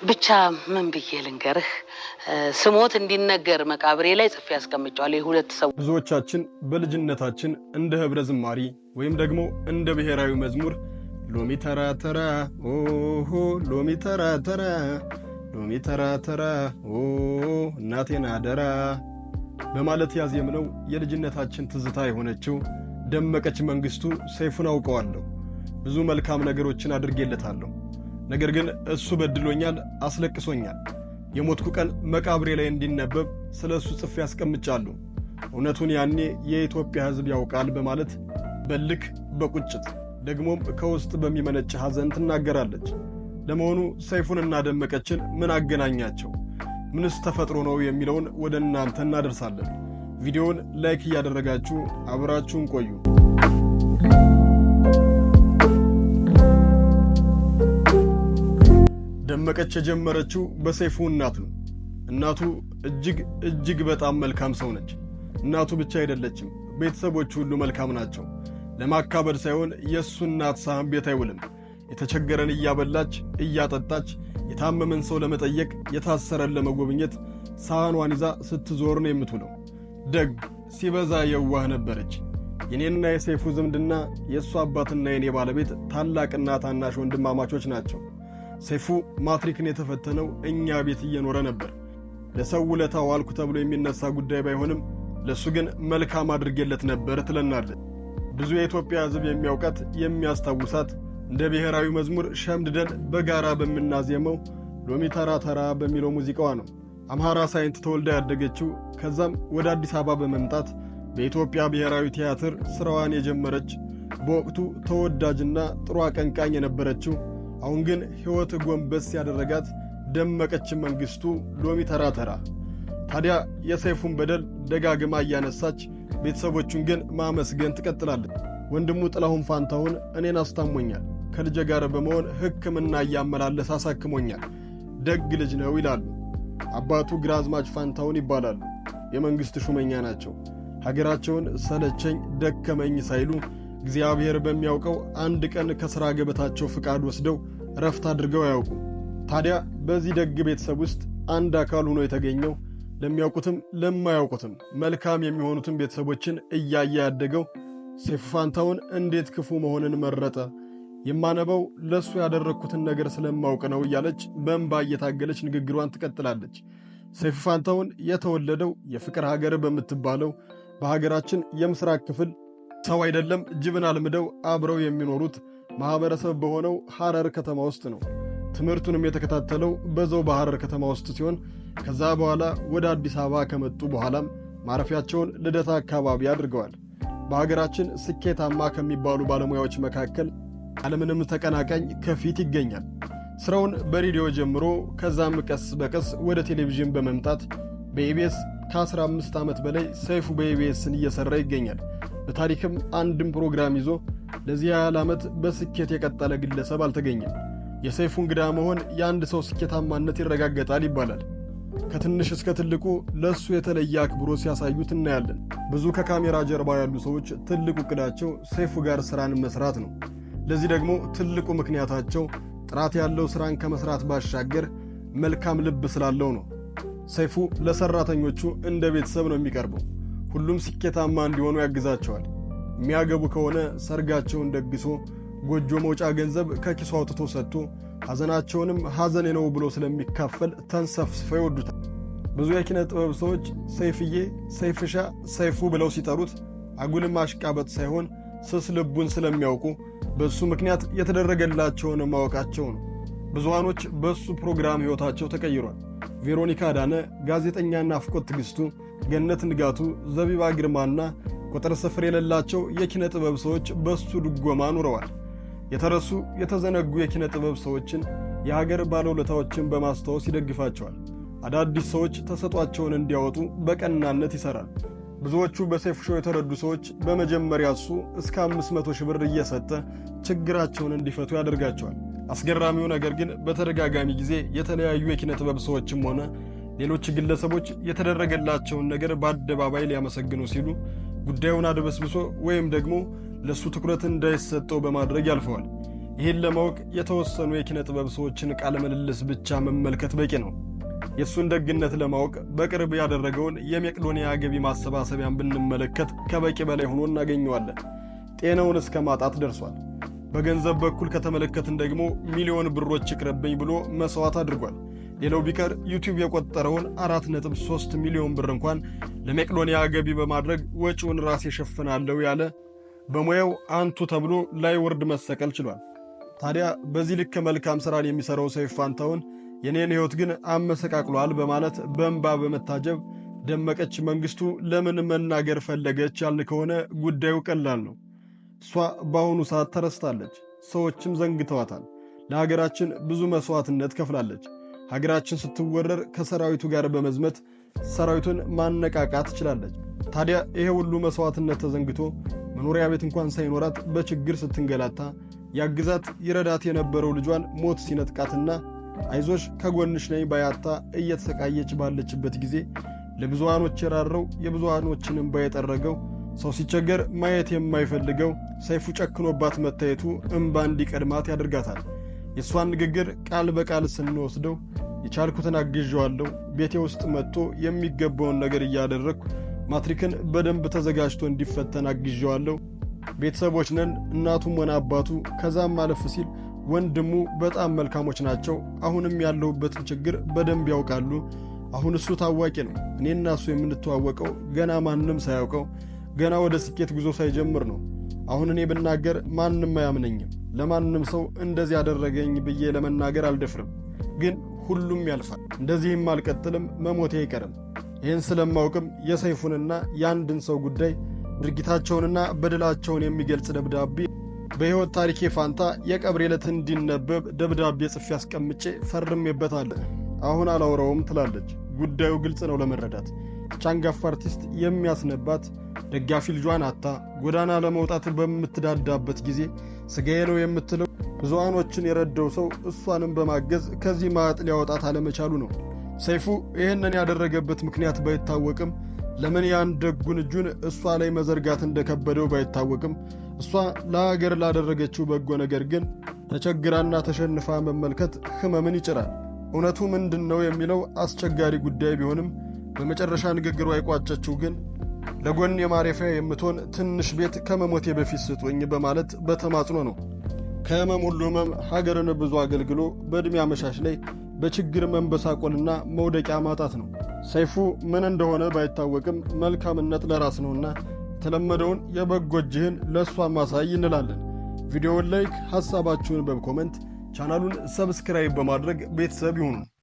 ብቻ ምን ብዬ ልንገርህ ስሞት እንዲነገር መቃብሬ ላይ ጽፌ ያስቀምጫለሁ የሁለት ሰው ብዙዎቻችን በልጅነታችን እንደ ህብረ ዝማሪ ወይም ደግሞ እንደ ብሔራዊ መዝሙር ሎሚ ተራ ተራ ኦሆ ሎሚ ተራ ተራ ሎሚ ተራ ተራ ኦ እናቴን አደራ በማለት ያዜምነው የልጅነታችን ትዝታ የሆነችው ደመቀች መንግስቱ ሰይፉን አውቀዋለሁ። ብዙ መልካም ነገሮችን አድርጌለታለሁ። ነገር ግን እሱ በድሎኛል፣ አስለቅሶኛል። የሞትኩ ቀን መቃብሬ ላይ እንዲነበብ ስለሱ ጽፌ ያስቀምጫለሁ። እውነቱን ያኔ የኢትዮጵያ ሕዝብ ያውቃል በማለት በልክ በቁጭት ደግሞም ከውስጥ በሚመነጭ ሐዘን ትናገራለች። ለመሆኑ ሰይፉንና ደመቀችን ምን አገናኛቸው? ምንስ ተፈጥሮ ነው የሚለውን ወደ እናንተ እናደርሳለን። ቪዲዮውን ላይክ እያደረጋችሁ አብራችሁን ቆዩ። ደመቀች የጀመረችው በሰይፉ እናት ነው። እናቱ እጅግ በጣም መልካም ሰው ነች። እናቱ ብቻ አይደለችም፣ ቤተሰቦቹ ሁሉ መልካም ናቸው። ለማካበድ ሳይሆን የእሱ እናት ሳህን ቤት አይውልም። የተቸገረን እያበላች እያጠጣች፣ የታመመን ሰው ለመጠየቅ የታሰረን ለመጎብኘት ሳህኗን ይዛ ስትዞር ነው የምትውለው። ደግ ሲበዛ የዋህ ነበረች። የኔና የሰይፉ ዝምድና የእሱ አባትና የኔ ባለቤት ታላቅና ታናሽ ወንድማማቾች ናቸው። ሰይፉ ማትሪክን የተፈተነው እኛ ቤት እየኖረ ነበር። ለሰው ውለታ ዋልኩ ተብሎ የሚነሳ ጉዳይ ባይሆንም ለሱ ግን መልካም አድርጌለት ነበር ትለናለች። ብዙ የኢትዮጵያ ሕዝብ የሚያውቃት የሚያስታውሳት እንደ ብሔራዊ መዝሙር ሸምድደን በጋራ በምናዜመው ሎሚ ተራ ተራ በሚለው ሙዚቃዋ ነው። አምሃራ ሳይንት ተወልዳ ያደገችው፣ ከዛም ወደ አዲስ አበባ በመምጣት በኢትዮጵያ ብሔራዊ ቲያትር ስራዋን የጀመረች፣ በወቅቱ ተወዳጅና ጥሩ አቀንቃኝ የነበረችው፣ አሁን ግን ሕይወት ጎንበስ ያደረጋት ደመቀች መንግስቱ ሎሚ ተራ ተራ። ታዲያ የሰይፉን በደል ደጋግማ እያነሳች ቤተሰቦቹን ግን ማመስገን ትቀጥላለች። ወንድሙ ጥላሁን ፋንታሁን እኔን አስታሞኛል፣ ከልጄ ጋር በመሆን ሕክምና እያመላለስ አሳክሞኛል፣ ደግ ልጅ ነው ይላሉ። አባቱ ግራዝማች ፋንታሁን ይባላሉ። የመንግሥት ሹመኛ ናቸው። ሀገራቸውን ሰለቸኝ ደከመኝ ሳይሉ እግዚአብሔር በሚያውቀው አንድ ቀን ከሥራ ገበታቸው ፍቃድ ወስደው ረፍት አድርገው አያውቁ። ታዲያ በዚህ ደግ ቤተሰብ ውስጥ አንድ አካል ሆኖ የተገኘው ለሚያውቁትም ለማያውቁትም መልካም የሚሆኑትን ቤተሰቦችን እያየ ያደገው ሰይፉ ፋንታሁን እንዴት ክፉ መሆንን መረጠ? የማነበው ለሱ ያደረግኩትን ነገር ስለማውቅ ነው እያለች በእንባ እየታገለች ንግግሯን ትቀጥላለች። ሰይፉ ፋንታሁን የተወለደው የፍቅር ሀገር በምትባለው በሀገራችን የምስራቅ ክፍል ሰው አይደለም ጅብን አልምደው አብረው የሚኖሩት ማህበረሰብ በሆነው ሐረር ከተማ ውስጥ ነው። ትምህርቱንም የተከታተለው በዛው በሐረር ከተማ ውስጥ ሲሆን ከዛ በኋላ ወደ አዲስ አበባ ከመጡ በኋላም ማረፊያቸውን ልደታ አካባቢ አድርገዋል። በሀገራችን ስኬታማ ከሚባሉ ባለሙያዎች መካከል ያለምንም ተቀናቃኝ ከፊት ይገኛል። ስራውን በሬዲዮ ጀምሮ ከዛም ቀስ በቀስ ወደ ቴሌቪዥን በመምጣት በኢቢኤስ ከ15 ዓመት በላይ ሰይፉ በኢቢኤስን እየሰራ ይገኛል። በታሪክም አንድም ፕሮግራም ይዞ ለዚህ ያህል ዓመት በስኬት የቀጠለ ግለሰብ አልተገኘም። የሰይፉ እንግዳ መሆን የአንድ ሰው ስኬታማነት ይረጋገጣል ይባላል። ከትንሽ እስከ ትልቁ ለሱ የተለየ አክብሮት ሲያሳዩት እናያለን። ብዙ ከካሜራ ጀርባ ያሉ ሰዎች ትልቁ ዕቅዳቸው ሰይፉ ጋር ስራን መስራት ነው። ለዚህ ደግሞ ትልቁ ምክንያታቸው ጥራት ያለው ስራን ከመስራት ባሻገር መልካም ልብ ስላለው ነው። ሰይፉ ለሰራተኞቹ እንደ ቤተሰብ ነው የሚቀርበው። ሁሉም ስኬታማ እንዲሆኑ ያግዛቸዋል። የሚያገቡ ከሆነ ሰርጋቸውን ደግሶ ጎጆ መውጫ ገንዘብ ከኪሱ አውጥቶ ሰጥቶ ሐዘናቸውንም ሐዘኔ ነው ብሎ ስለሚካፈል ተንሰፍስፈው ይወዱታል። ብዙ የኪነ ጥበብ ሰዎች ሰይፍዬ፣ ሰይፍሻ፣ ሰይፉ ብለው ሲጠሩት አጉልም አሽቃበጥ ሳይሆን ስስ ልቡን ስለሚያውቁ በሱ ምክንያት የተደረገላቸውን ማወቃቸው ነው። ብዙሃኖች በሱ ፕሮግራም ሕይወታቸው ተቀይሯል። ቬሮኒካ አዳነ፣ ጋዜጠኛ ናፍቆት ትዕግስቱ፣ ገነት ንጋቱ፣ ዘቢባ ግርማና ቁጥር ስፍር የሌላቸው የኪነ ጥበብ ሰዎች በሱ ድጎማ ኑረዋል። የተረሱ የተዘነጉ የኪነ ጥበብ ሰዎችን የሀገር ባለውለታዎችን በማስታወስ ይደግፋቸዋል። አዳዲስ ሰዎች ተሰጧቸውን እንዲያወጡ በቀናነት ይሠራል። ብዙዎቹ በሰይፉ ሾው የተረዱ ሰዎች በመጀመሪያ እሱ እስከ 500 ሺህ ብር እየሰጠ ችግራቸውን እንዲፈቱ ያደርጋቸዋል። አስገራሚው ነገር ግን በተደጋጋሚ ጊዜ የተለያዩ የኪነ ጥበብ ሰዎችም ሆነ ሌሎች ግለሰቦች የተደረገላቸውን ነገር በአደባባይ ሊያመሰግኑ ሲሉ ጉዳዩን አድበስብሶ ወይም ደግሞ ለሱ ትኩረት እንዳይሰጠው በማድረግ ያልፈዋል። ይህን ለማወቅ የተወሰኑ የኪነ ጥበብ ሰዎችን ቃለ ምልልስ ብቻ መመልከት በቂ ነው። የእሱን ደግነት ለማወቅ በቅርብ ያደረገውን የመቄዶንያ ገቢ ማሰባሰቢያን ብንመለከት ከበቂ በላይ ሆኖ እናገኘዋለን። ጤናውን እስከ ማጣት ደርሷል። በገንዘብ በኩል ከተመለከትን ደግሞ ሚሊዮን ብሮች ይቅርብኝ ብሎ መስዋዕት አድርጓል። ሌላው ቢቀር ዩቲዩብ የቆጠረውን 4.3 ሚሊዮን ብር እንኳን ለመቄዶንያ ገቢ በማድረግ ወጪውን ራስ የሸፍናለው ያለ በሙያው አንቱ ተብሎ ላይ ወርድ መሰቀል ችሏል። ታዲያ በዚህ ልክ መልካም ሥራን የሚሠራው ሰይፉ ፋንታሁን የኔን ሕይወት ግን አመሰቃቅሏል በማለት በእንባ በመታጀብ ደመቀች መንግሥቱ ለምን መናገር ፈለገች ያልን ከሆነ ጉዳዩ ቀላል ነው። እሷ በአሁኑ ሰዓት ተረስታለች፣ ሰዎችም ዘንግተዋታል። ለሀገራችን ብዙ መሥዋዕትነት ከፍላለች። ሀገራችን ስትወረር ከሰራዊቱ ጋር በመዝመት ሰራዊቱን ማነቃቃት ትችላለች። ታዲያ ይሄ ሁሉ መሥዋዕትነት ተዘንግቶ መኖሪያ ቤት እንኳን ሳይኖራት በችግር ስትንገላታ ያግዛት ይረዳት የነበረው ልጇን ሞት ሲነጥቃትና አይዞሽ ከጎንሽ ነኝ ባያታ እየተሰቃየች ባለችበት ጊዜ ለብዙሃኖች የራረው የብዙሃኖችንም ባየጠረገው ሰው ሲቸገር ማየት የማይፈልገው ሰይፉ ጨክኖባት መታየቱ እንባ እንዲቀድማት ያደርጋታል። የእሷን ንግግር ቃል በቃል ስንወስደው የቻልኩትን አግዤዋለሁ፣ ቤቴ ውስጥ መጥቶ የሚገባውን ነገር እያደረግኩ ማትሪክን በደንብ ተዘጋጅቶ እንዲፈተን አግዤዋለሁ። ቤተሰቦች ነን፣ እናቱም ሆነ አባቱ ከዛም አለፍ ሲል ወንድሙ በጣም መልካሞች ናቸው። አሁንም ያለሁበትን ችግር በደንብ ያውቃሉ። አሁን እሱ ታዋቂ ነው። እኔና እሱ የምንተዋወቀው ገና ማንም ሳያውቀው ገና ወደ ስኬት ጉዞ ሳይጀምር ነው። አሁን እኔ ብናገር ማንም አያምነኝም። ለማንም ሰው እንደዚህ ያደረገኝ ብዬ ለመናገር አልደፍርም። ግን ሁሉም ያልፋል። እንደዚህም አልቀጥልም፣ መሞቴ አይቀርም። ይህን ስለማውቅም የሰይፉንና የአንድን ሰው ጉዳይ ድርጊታቸውንና በደላቸውን የሚገልጽ ደብዳቤ በሕይወት ታሪኬ ፋንታ የቀብሬ ዕለት እንዲነበብ ደብዳቤ ጽፌ አስቀምጬ ፈርሜበታለሁ። አሁን አላውራውም ትላለች። ጉዳዩ ግልጽ ነው ለመረዳት። ቻንጋፋ አርቲስት የሚያስነባት ደጋፊ ልጇን አታ ጎዳና ለመውጣት በምትዳዳበት ጊዜ ስጋዬ ነው የምትለው ብዙሃኖችን የረዳው ሰው እሷንም በማገዝ ከዚህ ማጥ ሊያወጣት አለመቻሉ ነው። ሰይፉ ይህንን ያደረገበት ምክንያት ባይታወቅም ለምን ያን ደጉን እጁን እሷ ላይ መዘርጋት እንደከበደው ባይታወቅም እሷ ለሀገር ላደረገችው በጎ ነገር ግን ተቸግራና ተሸንፋ መመልከት ሕመምን ይጭራል። እውነቱ ምንድን ነው የሚለው አስቸጋሪ ጉዳይ ቢሆንም በመጨረሻ ንግግሯ የቋጨችው ግን ለጎን የማረፊያ የምትሆን ትንሽ ቤት ከመሞቴ በፊት ስጡኝ በማለት በተማጽኖ ነው። ከሕመም ሁሉ ሕመም ሀገርን ብዙ አገልግሎ በዕድሜ አመሻሽ ላይ በችግር መንበሳቆልና መውደቂያ ማጣት ነው። ሰይፉ ምን እንደሆነ ባይታወቅም መልካምነት ለራስ ነውና የተለመደውን የበጎ እጅህን ለእሷ ማሳይ እንላለን። ቪዲዮውን ላይክ፣ ሐሳባችሁን በኮመንት ቻናሉን ሰብስክራይብ በማድረግ ቤተሰብ ይሁኑ።